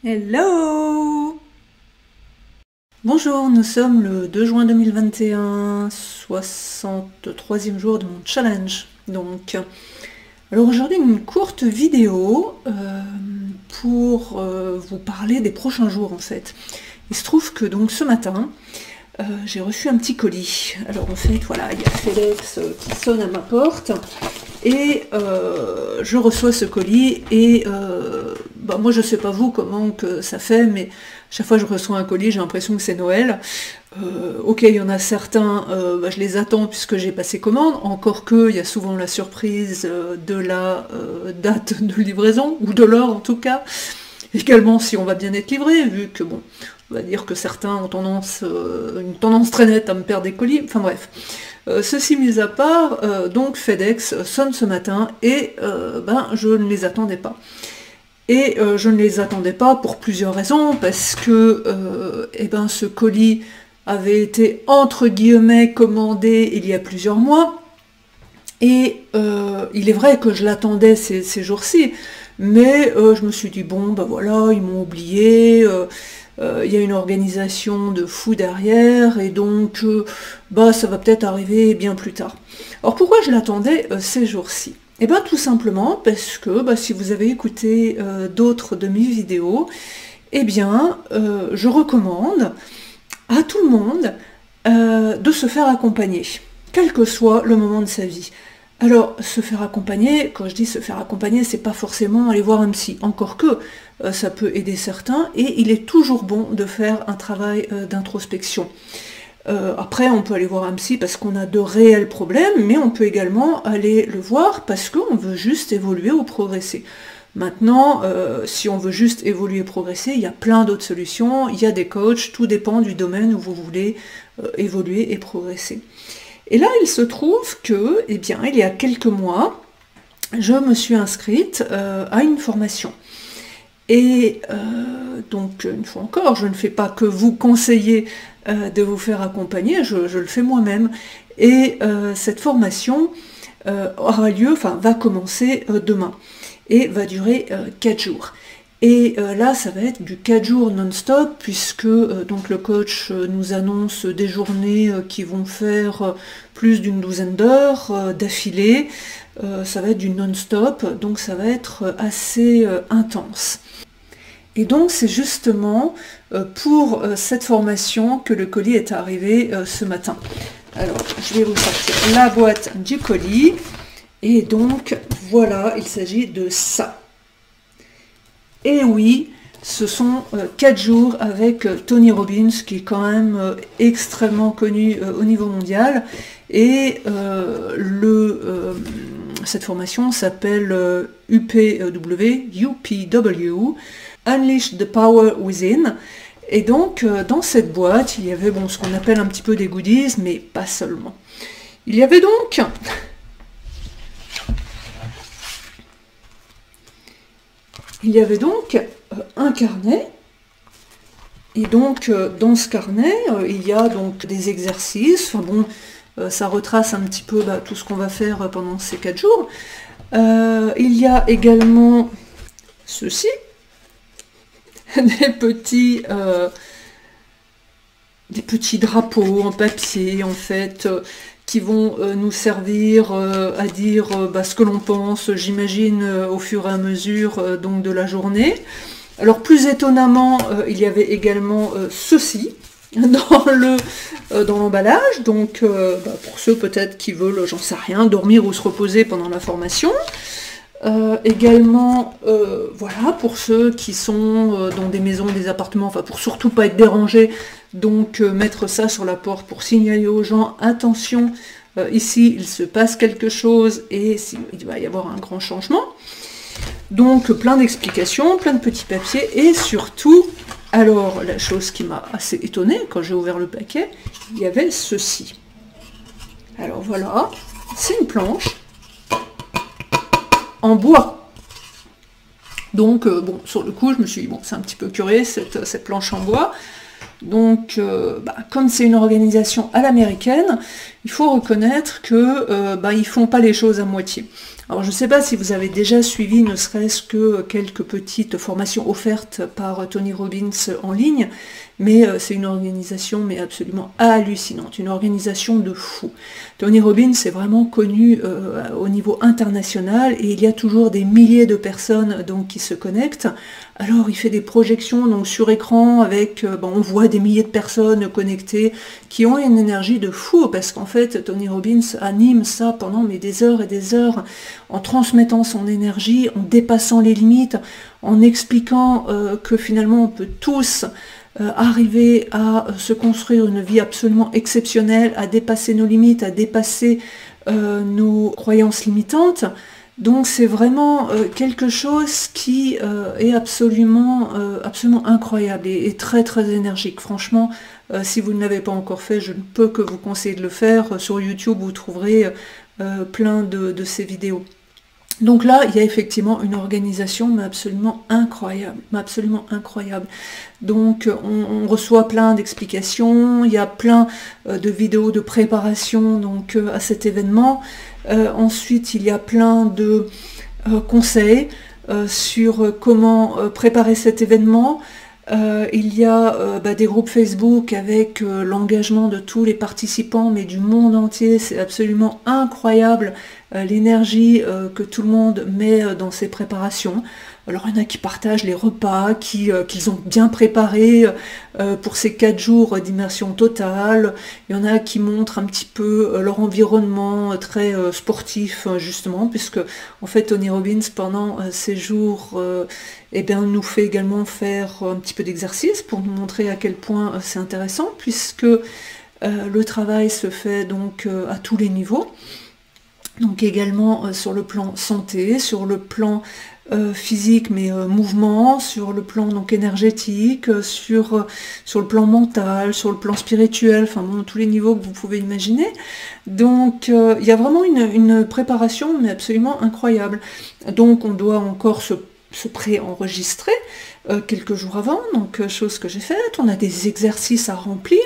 Hello! Bonjour, nous sommes le 2 juin 2021, 63e jour de mon challenge. Alors aujourd'hui une courte vidéo pour vous parler des prochains jours en fait. Il se trouve que donc ce matin, j'ai reçu un petit colis. Alors en fait voilà, il y a FedEx qui sonne à ma porte et je reçois ce colis et moi je sais pas vous comment que ça fait, mais chaque fois que je reçois un colis j'ai l'impression que c'est Noël. Ok, il y en a certains, je les attends puisque j'ai passé commande, encore que il y a souvent la surprise de la date de livraison, ou de l'heure en tout cas, également si on va bien être livré, vu que bon, on va dire que certains ont une tendance très nette à me perdre des colis, enfin bref. Ceci mis à part, donc FedEx sonne ce matin et je ne les attendais pas. Et je ne les attendais pas pour plusieurs raisons, parce que ce colis avait été entre guillemets commandé il y a plusieurs mois, et il est vrai que je l'attendais ces jours-ci, mais je me suis dit bon voilà, ils m'ont oublié, il y a une organisation de fou derrière, et donc ça va peut-être arriver bien plus tard. Alors pourquoi je l'attendais ces jours-ci? Eh bien tout simplement parce que si vous avez écouté d'autres de mes vidéos, je recommande à tout le monde de se faire accompagner, quel que soit le moment de sa vie. Alors, se faire accompagner, quand je dis se faire accompagner, c'est pas forcément aller voir un psy, encore que ça peut aider certains, et il est toujours bon de faire un travail d'introspection. Après, on peut aller voir un psy parce qu'on a de réels problèmes, mais on peut également aller le voir parce qu'on veut juste évoluer ou progresser. Maintenant, si on veut juste évoluer et progresser, il y a plein d'autres solutions, il y a des coachs, tout dépend du domaine où vous voulez évoluer et progresser. Et là, il se trouve que, il y a quelques mois, je me suis inscrite à une formation. Et donc, une fois encore, je ne fais pas que vous conseiller de vous faire accompagner, je le fais moi-même. Et cette formation va commencer demain et va durer 4 jours. Et là, ça va être du 4 jours non-stop, puisque donc le coach nous annonce des journées qui vont faire plus d'une douzaine d'heures d'affilée. Ça va être du non-stop, donc ça va être assez intense. Et donc c'est justement pour cette formation que le colis est arrivé ce matin. Alors, je vais vous sortir la boîte du colis. Et donc, voilà, il s'agit de ça. Et oui, ce sont 4 jours avec Tony Robbins, qui est quand même extrêmement connu au niveau mondial. Et cette formation s'appelle UPW, Unleash the Power Within. Et donc, dans cette boîte, il y avait ce qu'on appelle un petit peu des goodies, mais pas seulement. Il y avait donc un carnet, et donc dans ce carnet, il y a donc des exercices, ça retrace un petit peu tout ce qu'on va faire pendant ces 4 jours. Il y a également ceci, des petits drapeaux en papier, en fait, qui vont nous servir à dire ce que l'on pense, j'imagine, au fur et à mesure donc de la journée. Alors plus étonnamment, il y avait également ceci dans l'emballage, donc pour ceux peut-être qui veulent, j'en sais rien, dormir ou se reposer pendant la formation. Également, pour ceux qui sont dans des maisons, des appartements, pour surtout pas être dérangés, donc mettre ça sur la porte pour signaler aux gens, attention, ici il se passe quelque chose et il va y avoir un grand changement. Donc plein d'explications, plein de petits papiers, et surtout, alors la chose qui m'a assez étonnée quand j'ai ouvert le paquet, il y avait ceci. Alors voilà, c'est une planche en bois. Donc sur le coup je me suis dit c'est un petit peu curieux cette planche en bois. Donc, comme c'est une organisation à l'américaine, il faut reconnaître que ils font pas les choses à moitié. Alors, je ne sais pas si vous avez déjà suivi ne serait-ce que quelques petites formations offertes par Tony Robbins en ligne, mais c'est une organisation absolument hallucinante, une organisation de fou. Tony Robbins est vraiment connu au niveau international et il y a toujours des milliers de personnes donc, qui se connectent. Alors il fait des projections donc, sur écran avec, on voit des milliers de personnes connectées qui ont une énergie de fou parce qu'en fait Tony Robbins anime ça pendant des heures et des heures en transmettant son énergie, en dépassant les limites, en expliquant que finalement on peut tous arriver à se construire une vie absolument exceptionnelle, à dépasser nos limites, à dépasser nos croyances limitantes. Donc c'est vraiment quelque chose qui est absolument incroyable et très très énergique. Franchement, si vous ne l'avez pas encore fait, je ne peux que vous conseiller de le faire. Sur YouTube, vous trouverez plein de ces vidéos. Donc là, il y a effectivement une organisation mais absolument incroyable, Donc on reçoit plein d'explications, il y a plein de vidéos de préparation donc à cet événement. Ensuite, il y a plein de conseils sur comment préparer cet événement. Il y a des groupes Facebook avec l'engagement de tous les participants, mais du monde entier. C'est absolument incroyable l'énergie que tout le monde met dans ces préparations. Alors il y en a qui partagent les repas qu'ils ont bien préparés pour ces 4 jours d'immersion totale. Il y en a qui montrent un petit peu leur environnement très sportif justement, puisque en fait Tony Robbins pendant ces jours nous fait également faire un petit peu d'exercice pour nous montrer à quel point c'est intéressant, puisque le travail se fait donc à tous les niveaux. Donc également sur le plan santé, sur le plan physique mais mouvement, sur le plan donc énergétique, sur le plan mental, sur le plan spirituel, enfin bon, tous les niveaux que vous pouvez imaginer. Donc il y a vraiment une préparation mais absolument incroyable. Donc on doit encore se pré-enregistrer quelques jours avant, donc chose que j'ai faite. On a des exercices à remplir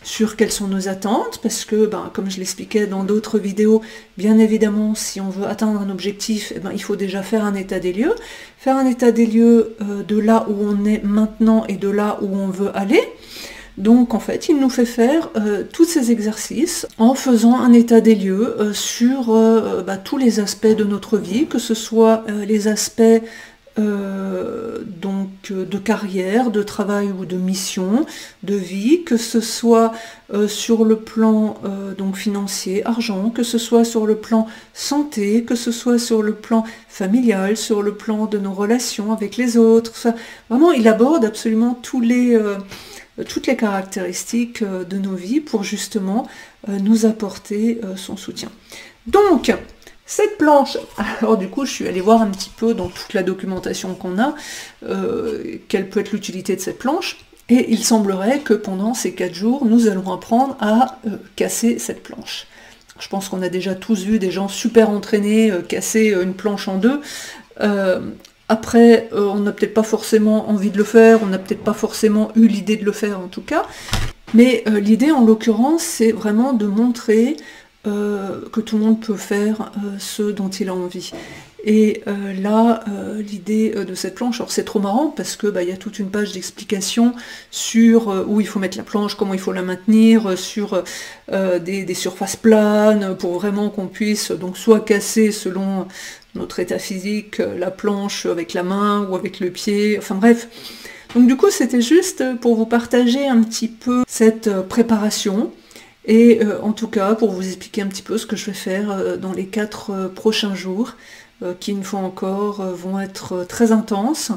sur quelles sont nos attentes, parce que, comme je l'expliquais dans d'autres vidéos, bien évidemment, si on veut atteindre un objectif, il faut déjà faire un état des lieux. Faire un état des lieux de là où on est maintenant et de là où on veut aller. Donc en fait, il nous fait faire tous ces exercices en faisant un état des lieux sur tous les aspects de notre vie, que ce soit les aspects de carrière, de travail ou de mission, de vie, que ce soit sur le plan financier, argent, que ce soit sur le plan santé, que ce soit sur le plan familial, sur le plan de nos relations avec les autres. Vraiment, il aborde absolument toutes les caractéristiques de nos vies pour justement nous apporter son soutien. Donc, cette planche, alors du coup je suis allée voir un petit peu dans toute la documentation qu'on a, quelle peut être l'utilité de cette planche, et il semblerait que pendant ces 4 jours, nous allons apprendre à casser cette planche. Je pense qu'on a déjà tous vu des gens super entraînés casser une planche en deux. Après, on n'a peut-être pas forcément envie de le faire, on n'a peut-être pas forcément eu l'idée de le faire en tout cas, mais l'idée en l'occurrence, c'est vraiment de montrer que tout le monde peut faire ce dont il a envie. Et là, l'idée de cette planche, alors c'est trop marrant parce que y a toute une page d'explication sur où il faut mettre la planche, comment il faut la maintenir, sur des surfaces planes, pour vraiment qu'on puisse donc soit casser selon notre état physique, la planche avec la main ou avec le pied, enfin bref. Donc du coup, c'était juste pour vous partager un petit peu cette préparation. Et en tout cas, pour vous expliquer un petit peu ce que je vais faire dans les 4 prochains jours, qui une fois encore vont être très intenses.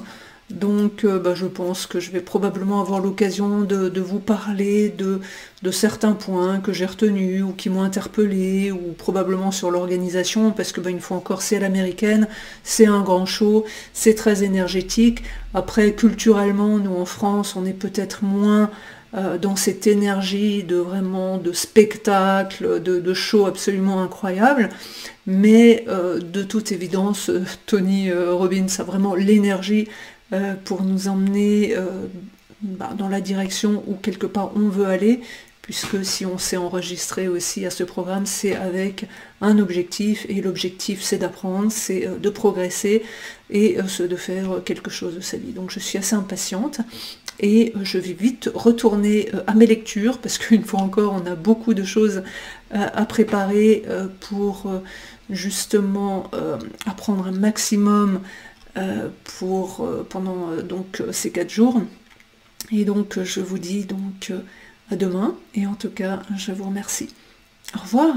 Donc je pense que je vais probablement avoir l'occasion de vous parler de certains points que j'ai retenus ou qui m'ont interpellé, ou probablement sur l'organisation, parce que une fois encore c'est à l'américaine, c'est un grand show, c'est très énergétique. Après, culturellement, nous en France, on est peut-être moins dans cette énergie de spectacle, de show absolument incroyable, mais de toute évidence, Tony Robbins a vraiment l'énergie pour nous emmener dans la direction où quelque part on veut aller, puisque si on s'est enregistré aussi à ce programme, c'est avec un objectif, et l'objectif c'est d'apprendre, c'est de progresser, et de faire quelque chose de sa vie. Donc je suis assez impatiente, et je vais vite retourner à mes lectures, parce qu'une fois encore, on a beaucoup de choses à préparer pour justement apprendre un maximum pendant donc ces 4 jours. Et donc je vous dis donc à demain, et en tout cas je vous remercie. Au revoir.